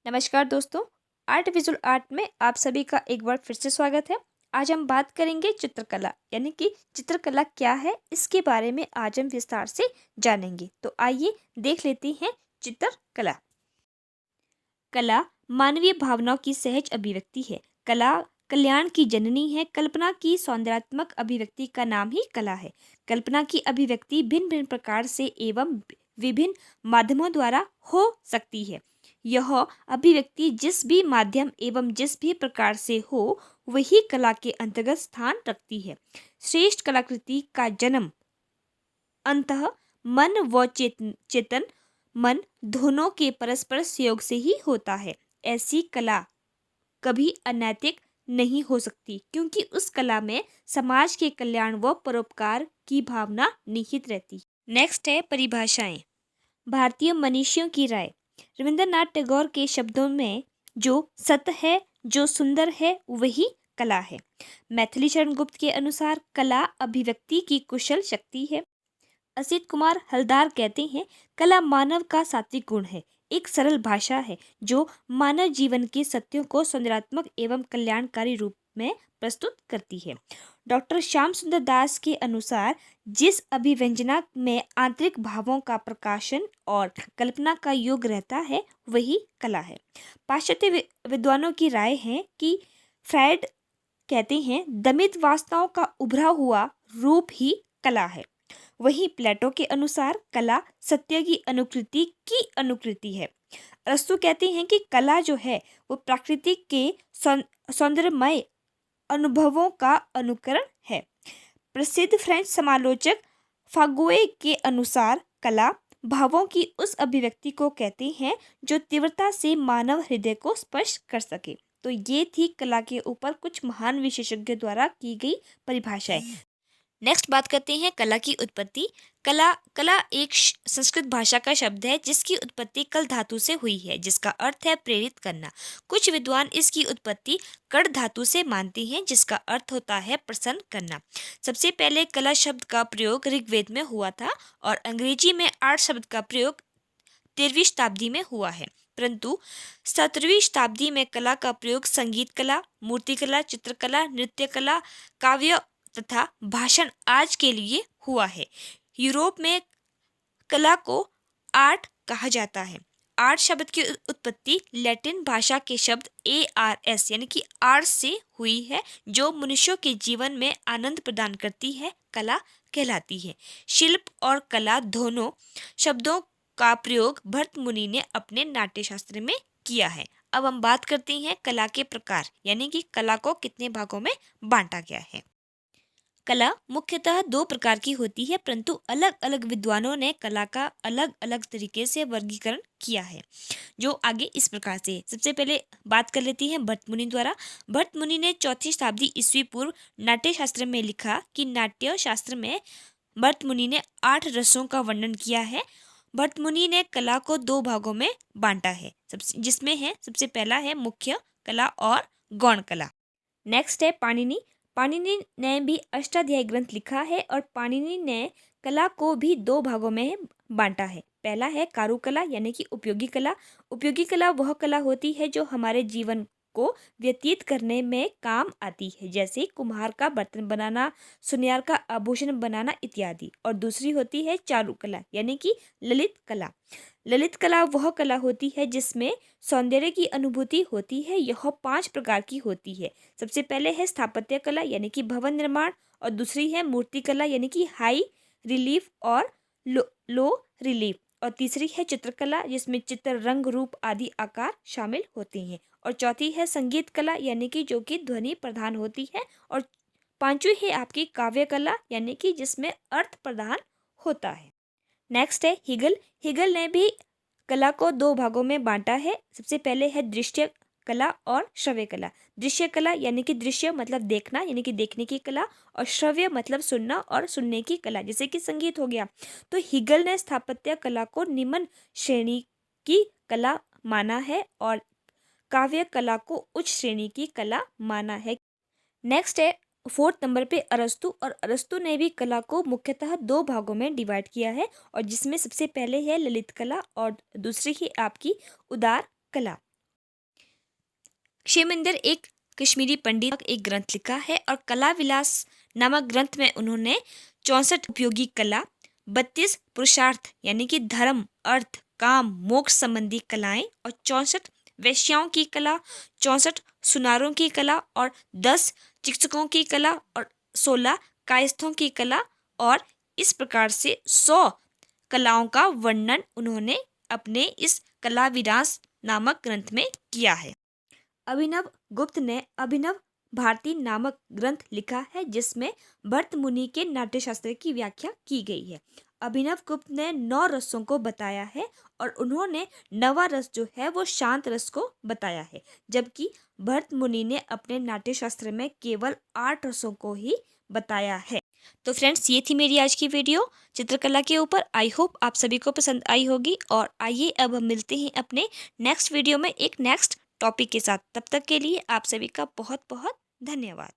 नमस्कार दोस्तों। Art visual art में आप सभी का एक बार फिर से स्वागत है। आज हम बात करेंगे चित्रकला यानी कि चित्रकला क्या है, इसके बारे में आज हम विस्तार से जानेंगे। तो आइए देख लेते हैं चित्रकला। कला मानवीय भावनाओं की सहज अभिव्यक्ति है। कला कल्याण की जननी है। कल्पना की सौंदर्यात्मक अभिव्यक्ति का नाम ही कला है। कल्पना की अभिव्यक्ति भिन्न भिन्न प्रकार से एवं विभिन्न माध्यमों द्वारा हो सकती है। यह अभिव्यक्ति जिस भी माध्यम एवं जिस भी प्रकार से हो वही कला के अंतर्गत स्थान रखती है। श्रेष्ठ कलाकृति का जन्म अंतः मन व चेतन मन दोनों के परस्पर सहयोग से ही होता है। ऐसी कला कभी अनैतिक नहीं हो सकती, क्योंकि उस कला में समाज के कल्याण व परोपकार की भावना निहित रहती। नेक्स्ट है परिभाषाएं। भारतीय मनीषियों की राय। रविंद्रनाथ टैगोर के शब्दों में जो सत्य है, जो सुंदर है, वही कला है। मैथिली शरण गुप्त के अनुसार कला अभिव्यक्ति की कुशल शक्ति है। असित कुमार हलदार कहते हैं, कला मानव का सात्विक गुण है, एक सरल भाषा है जो मानव जीवन के सत्यों को सौंदर्यात्मक एवं कल्याणकारी रूप में प्रस्तुत करती है। डॉक्टर श्याम सुंदर दास के अनुसार जिस अभिव्यंजना में आंतरिक भावों का प्रकाशन और कल्पना का योग रहता है वही कला है। पाश्चात्य विद्वानों की राय है कि फ्रायड कहते हैं, दमित वासनाओं का उभरा हुआ रूप ही कला है। वहीं प्लेटो के अनुसार कला सत्य की अनुकृति है। अरस्तु कहते हैं कि कला जो है वो प्रकृति के सौंदर्यमय अनुभवों का अनुकरण है। प्रसिद्ध फ्रेंच समालोचक फागोए के अनुसार कला भावों की उस अभिव्यक्ति को कहते हैं जो तीव्रता से मानव हृदय को स्पर्श कर सके। तो ये थी कला के ऊपर कुछ महान विशेषज्ञों द्वारा की गई परिभाषाएं। नेक्स्ट बात करते हैं कला की उत्पत्ति। कला एक संस्कृत भाषा का शब्द है जिसकी उत्पत्ति कल धातु से हुई है, जिसका अर्थ है प्रेरित करना। कुछ विद्वान इसकी उत्पत्ति कड़ धातु से मानते हैं, जिसका अर्थ होता है प्रसन्न करना। सबसे पहले कला शब्द का प्रयोग ऋग्वेद में हुआ था और अंग्रेजी में आर्ट शब्द का प्रयोग 13वीं शताब्दी में हुआ है, परंतु 17वीं शताब्दी में कला का प्रयोग संगीत कला, मूर्तिकला, चित्रकला, नृत्य कला, काव्य तथा भाषण आज के लिए हुआ है। यूरोप में कला को आर्ट कहा जाता है। आर्ट शब्द की उत्पत्ति लैटिन भाषा के शब्द ARS यानी कि आर्ट से हुई है, जो मनुष्यों के जीवन में आनंद प्रदान करती है, कला कहलाती है। शिल्प और कला दोनों शब्दों का प्रयोग भरत मुनि ने अपने नाट्यशास्त्र में किया है। अब हम बात करते हैं कला के प्रकार, यानी कि कला को कितने भागों में बांटा गया है। कला मुख्यतः दो प्रकार की होती है, परंतु अलग अलग विद्वानों ने कला का अलग अलग तरीके से वर्गीकरण किया है, जो आगे इस प्रकार से। सबसे पहले बात कर लेती हैं भरत मुनि द्वारा। भरत मुनि ने 4वीं शताब्दी ईस्वी पूर्व नाट्य शास्त्र में लिखा कि नाट्य शास्त्र में भरत मुनि ने 8 रसों का वर्णन किया है। भरत मुनि ने कला को 2 भागों में बांटा है, जिसमें है सबसे पहला है मुख्य कला और गौण कला। नेक्स्ट है पाणिनि। पाणिनि ने भी अष्टाध्यायी ग्रंथ लिखा है और पाणिनि ने कला को भी 2 भागों में बांटा है। पहला है कारुकला यानी कि उपयोगी कला। उपयोगी कला वह कला होती है जो हमारे जीवन को व्यतीत करने में काम आती है, जैसे कुम्हार का बर्तन बनाना, सुनियार का आभूषण बनाना इत्यादि। और दूसरी होती है चारुकला यानी कि ललित कला। ललित कला वह कला होती है जिसमें सौंदर्य की अनुभूति होती है। यह 5 प्रकार की होती है। सबसे पहले है स्थापत्य कला यानी कि भवन निर्माण, और दूसरी है मूर्ति कला यानी कि हाई रिलीफ और लो रिलीफ, और तीसरी है चित्रकला जिसमें चित्र, रंग, रूप आदि आकार शामिल होते हैं, और चौथी है संगीत कला यानी कि जो कि ध्वनि प्रधान होती है, और पांचवी है आपकी काव्य कला यानी कि जिसमें अर्थ प्रधान होता है। नेक्स्ट है हिगल। हिगल ने भी कला को 2 भागों में बांटा है। सबसे पहले है दृश्य कला और श्रव्य कला। दृश्य कला यानी कि दृश्य मतलब देखना यानी कि देखने की कला, और श्रव्य मतलब सुनना और सुनने की कला, जैसे कि संगीत हो गया। तो हिगल ने स्थापत्य कला को निम्न श्रेणी की कला माना है और काव्य कला को उच्च श्रेणी की कला माना है। नेक्स्ट है 4th नंबर पे अरस्तु, और अरस्तु ने भी कला को मुख्यतः 2 भागों में डिवाइड किया है, और जिसमें सबसे पहले है ललित कला और दूसरी है आपकी उदार कला। क्षेमेंद्र एक कश्मीरी पंडित का एक ग्रंथ लिखा है और कला विलास नामक ग्रंथ में उन्होंने 64 उपयोगी कला, 32 पुरुषार्थ यानी कि धर्म, अर्थ, काम, मोक्ष संबंधी कलाएं और 64 वैश्याओं की कला, 64 सुनारों की कला और 10 चिकित्सकों की कला और 16 कायस्थों की कला और इस प्रकार से 100 कलाओं का वर्णन उन्होंने अपने इस कला विलास नामक ग्रंथ में किया है। अभिनव गुप्त ने अभिनव भारती नामक ग्रंथ लिखा है जिसमें भरत मुनि के नाट्यशास्त्र की व्याख्या की गई है। अभिनव गुप्त ने 9 रसों को बताया है और उन्होंने 9वां रस जो है वो शांत रस को बताया है, जबकि भरत मुनि ने अपने नाट्यशास्त्र में केवल 8 रसों को ही बताया है। तो फ्रेंड्स, ये थी मेरी आज की वीडियो चित्रकला के ऊपर। आई होप आप सभी को पसंद आई होगी और आइए अब हम मिलते हैं अपने नेक्स्ट वीडियो में एक नेक्स्ट टॉपिक के साथ। तब तक के लिए आप सभी का बहुत बहुत धन्यवाद।